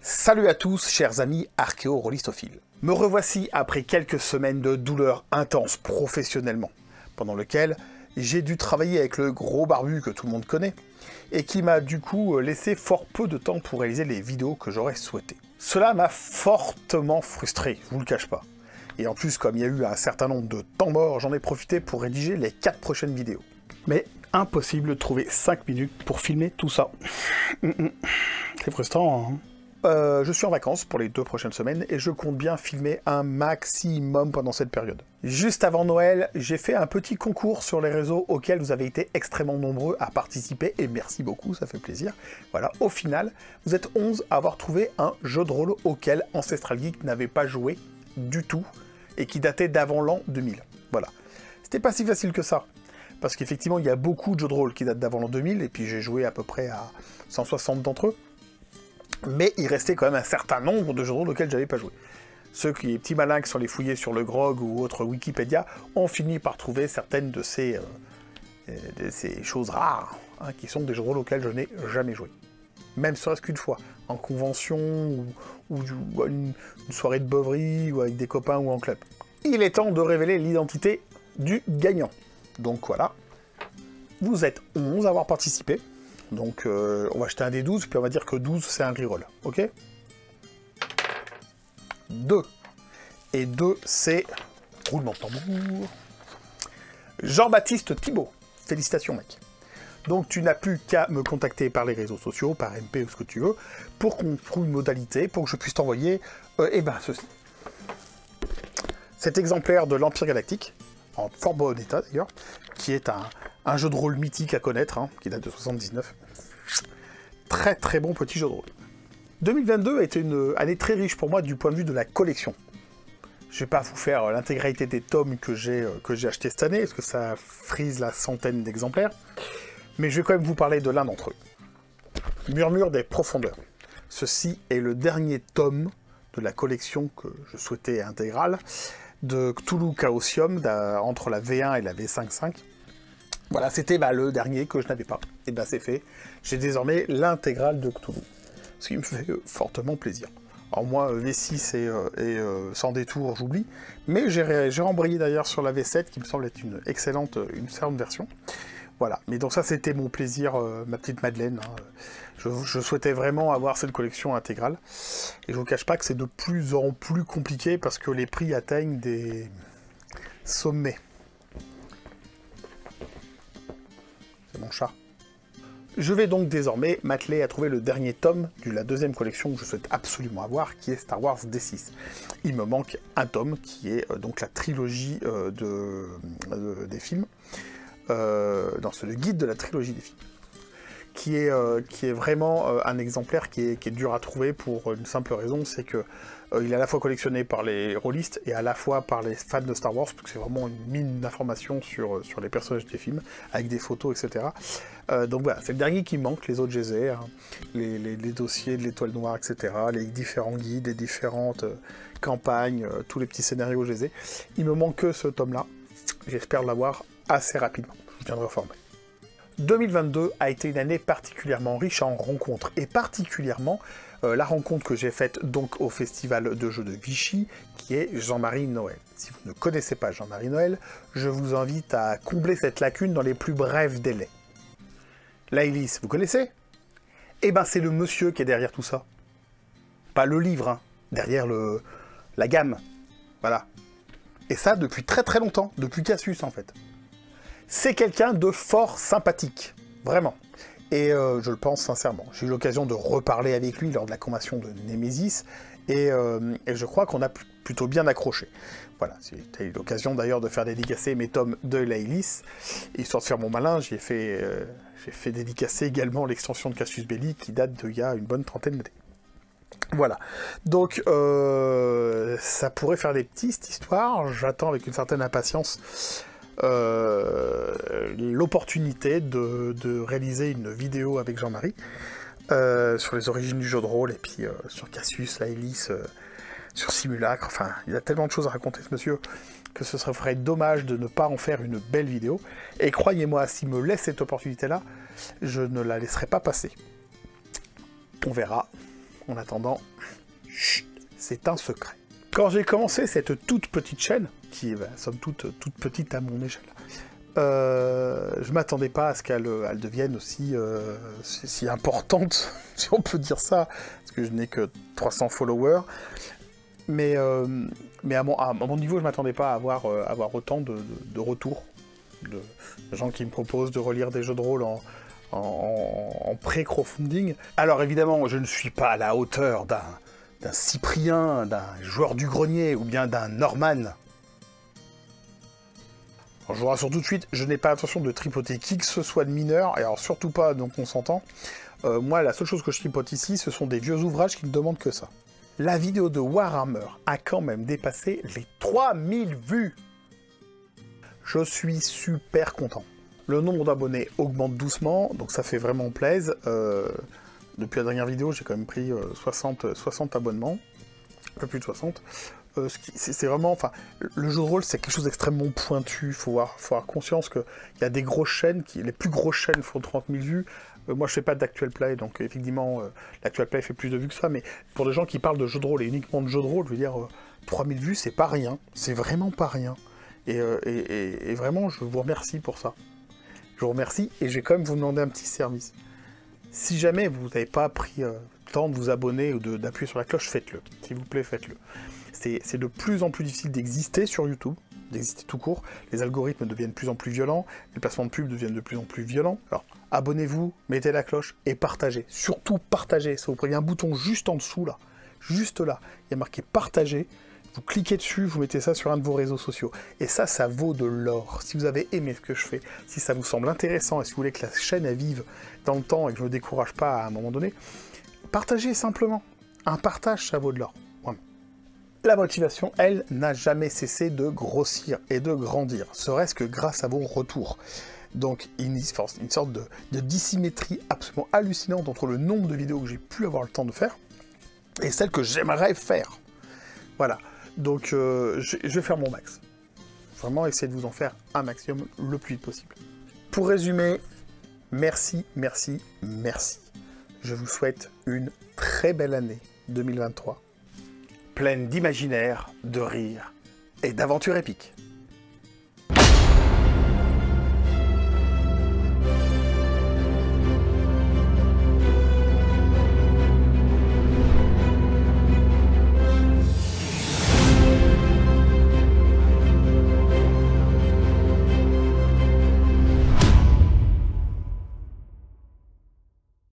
Salut à tous, chers amis archéo-rolistophiles. Me revoici après quelques semaines de douleurs intenses professionnellement, pendant lequel j'ai dû travailler avec le gros barbu que tout le monde connaît, et qui m'a du coup laissé fort peu de temps pour réaliser les vidéos que j'aurais souhaité. Cela m'a fortement frustré, je vous le cache pas. Et en plus, comme il y a eu un certain nombre de temps morts, j'en ai profité pour rédiger les 4 prochaines vidéos. Mais impossible de trouver 5 minutes pour filmer tout ça. C'est frustrant, hein. Je suis en vacances pour les 2 prochaines semaines et je compte bien filmer un maximum pendant cette période. Juste avant Noël, j'ai fait un petit concours sur les réseaux auquel vous avez été extrêmement nombreux à participer et merci beaucoup, ça fait plaisir. Voilà, au final, vous êtes 11 à avoir trouvé un jeu de rôle auquel Ancestral Geek n'avait pas joué du tout et qui datait d'avant l'an 2000. Voilà. C'était pas si facile que ça. Parce qu'effectivement, il y a beaucoup de jeux de rôle qui datent d'avant l'an 2000 et puis j'ai joué à peu près à 160 d'entre eux. Mais il restait quand même un certain nombre de jeux de rôle auxquels j'avais pas joué. Ceux qui, les petits malins qui sont allés fouiller sur le GROG ou autre Wikipédia, ont fini par trouver certaines de ces choses rares, hein, qui sont des jeux de rôle auxquels je n'ai jamais joué. Même serait-ce qu'une fois, en convention, ou à une soirée de beuverie, ou avec des copains, ou en club. Il est temps de révéler l'identité du gagnant. Donc voilà, vous êtes 11 à avoir participé. Donc on va jeter un des 12, puis on va dire que 12 c'est un reroll, ok? 2. Et 2 c'est... roulement de tambour. Jean-Baptiste Thibault. Félicitations mec. Donc tu n'as plus qu'à me contacter par les réseaux sociaux, par MP ou ce que tu veux, pour qu'on trouve une modalité, pour que je puisse t'envoyer, ceci. Cet exemplaire de l'Empire Galactique, en fort bon état d'ailleurs, qui est un jeu de rôle mythique à connaître, hein, qui date de 79. Très très bon petit jeu de rôle. 2022 a été une année très riche pour moi du point de vue de la collection. Je vais pas vous faire l'intégralité des tomes que j'ai achetés cette année, parce que ça frise la centaine d'exemplaires, mais je vais quand même vous parler de l'un d'entre eux. Murmure des profondeurs. Ceci est le dernier tome de la collection que je souhaitais intégrale, de Cthulhu Chaosium, entre la V1 et la V5.5. Voilà, c'était le dernier que je n'avais pas. Et c'est fait. J'ai désormais l'intégrale de Cthulhu. Ce qui me fait fortement plaisir. Alors moi, V6 et sans détour, j'oublie. Mais j'ai rembrayé d'ailleurs sur la V7, qui me semble être une excellente version. Voilà. Mais donc ça, c'était mon plaisir, ma petite Madeleine. Hein. Je souhaitais vraiment avoir cette collection intégrale. Et je vous cache pas que c'est de plus en plus compliqué, parce que les prix atteignent des sommets. C'est mon chat. Je vais donc désormais m'atteler à trouver le dernier tome de la deuxième collection que je souhaite absolument avoir, qui est Star Wars D6. Il me manque un tome, qui est donc la trilogie des films. C'est le guide de la trilogie des films. Qui est vraiment un exemplaire qui est dur à trouver pour une simple raison, c'est que il est à la fois collectionné par les rôlistes et à la fois par les fans de Star Wars, parce que c'est vraiment une mine d'informations sur les personnages des films, avec des photos, etc. Donc voilà, c'est le dernier qui manque, les autres je les ai, hein. Les dossiers de l'Étoile Noire, etc., les différents guides, les différentes campagnes, tous les petits scénarios je les ai. Il me manque que ce tome-là, j'espère l'avoir assez rapidement, je viendrai reformer. 2022 a été une année particulièrement riche en rencontres, et particulièrement la rencontre que j'ai faite donc au festival de jeux de Vichy, qui est Jean-Marie Noël. Si vous ne connaissez pas Jean-Marie Noël, je vous invite à combler cette lacune dans les plus brefs délais. Laïlis, vous connaissez? Eh ben c'est le monsieur qui est derrière tout ça. Pas le livre, hein, derrière la gamme. Voilà. Et ça depuis très très longtemps, depuis Cassius en fait. C'est quelqu'un de fort sympathique, vraiment. Et je le pense sincèrement. J'ai eu l'occasion de reparler avec lui lors de la convention de Némésis, et je crois qu'on a plutôt bien accroché. Voilà, j'ai eu l'occasion d'ailleurs de faire dédicacer mes tomes de Laïlis. Histoire de faire mon malin, j'ai fait dédicacer également l'extension de Cassius Belli, qui date d'il y a une bonne trentaine d'années. Voilà, donc ça pourrait faire des petits, cette histoire. J'attends avec une certaine impatience l'opportunité de réaliser une vidéo avec Jean-Marie sur les origines du jeu de rôle, et puis sur Cassius, Laïlis, sur Simulacre. Enfin, il y a tellement de choses à raconter ce monsieur que ce serait dommage de ne pas en faire une belle vidéo. Et croyez-moi, s'il me laisse cette opportunité-là, je ne la laisserai pas passer. On verra En attendant, chut, c'est un secret. Quand j'ai commencé cette toute petite chaîne, qui est somme toute petite à mon échelle, je m'attendais pas à ce qu'elle devienne aussi si importante, si on peut dire ça, parce que je n'ai que 300 followers. Mais à mon niveau, je m'attendais pas à avoir autant de retours, de gens qui me proposent de relire des jeux de rôle en pré-crowdfunding. Alors évidemment, je ne suis pas à la hauteur d'un Cyprien, d'un joueur du grenier, ou bien d'un Norman. Alors, je vous rassure tout de suite, je n'ai pas l'intention de tripoter qui que ce soit de mineur, et alors surtout pas donc on s'entend. Moi, la seule chose que je tripote ici, ce sont des vieux ouvrages qui ne demandent que ça. La vidéo de Warhammer a quand même dépassé les 3000 vues. Je suis super content. Le nombre d'abonnés augmente doucement, donc ça fait vraiment plaisir. Depuis la dernière vidéo, j'ai quand même pris 60 abonnements, un peu plus de 60. C'est vraiment, enfin, le jeu de rôle, c'est quelque chose d'extrêmement pointu. Il faut avoir conscience qu'il y a des grosses chaînes, les plus grosses chaînes font 30 000 vues. Moi, je fais pas d'actual play, donc effectivement, l'actual play fait plus de vues que ça, mais pour des gens qui parlent de jeux de rôle et uniquement de jeux de rôle, je veux dire, 3000 vues, c'est pas rien. C'est vraiment pas rien. Et vraiment, je vous remercie pour ça. Je vous remercie, et je vais quand même vous demander un petit service. Si jamais vous n'avez pas pris le temps de vous abonner ou d'appuyer sur la cloche, faites-le. S'il vous plaît, faites-le. C'est de plus en plus difficile d'exister sur YouTube, d'exister tout court. Les algorithmes deviennent de plus en plus violents, les placements de pub deviennent de plus en plus violents. Alors, abonnez-vous, mettez la cloche et partagez. Surtout partagez. Ça vous prend un bouton juste en dessous, là. Juste là. Il y a marqué partager. Vous cliquez dessus, vous mettez ça sur un de vos réseaux sociaux. Et ça vaut de l'or. Si vous avez aimé ce que je fais, si ça vous semble intéressant et si vous voulez que la chaîne elle vive dans le temps et que je ne me décourage pas à un moment donné, partagez simplement. Un partage, ça vaut de l'or. Vraiment. La motivation, elle, n'a jamais cessé de grossir et de grandir, serait-ce que grâce à vos retours. Donc, une sorte de dissymétrie absolument hallucinante entre le nombre de vidéos que j'ai pu avoir le temps de faire et celles que j'aimerais faire. Voilà. Donc, je vais faire mon max. Vraiment essayer de vous en faire un maximum le plus vite possible. Pour résumer, merci, merci, merci. Je vous souhaite une très belle année 2023, pleine d'imaginaire, de rire et d'aventures épiques.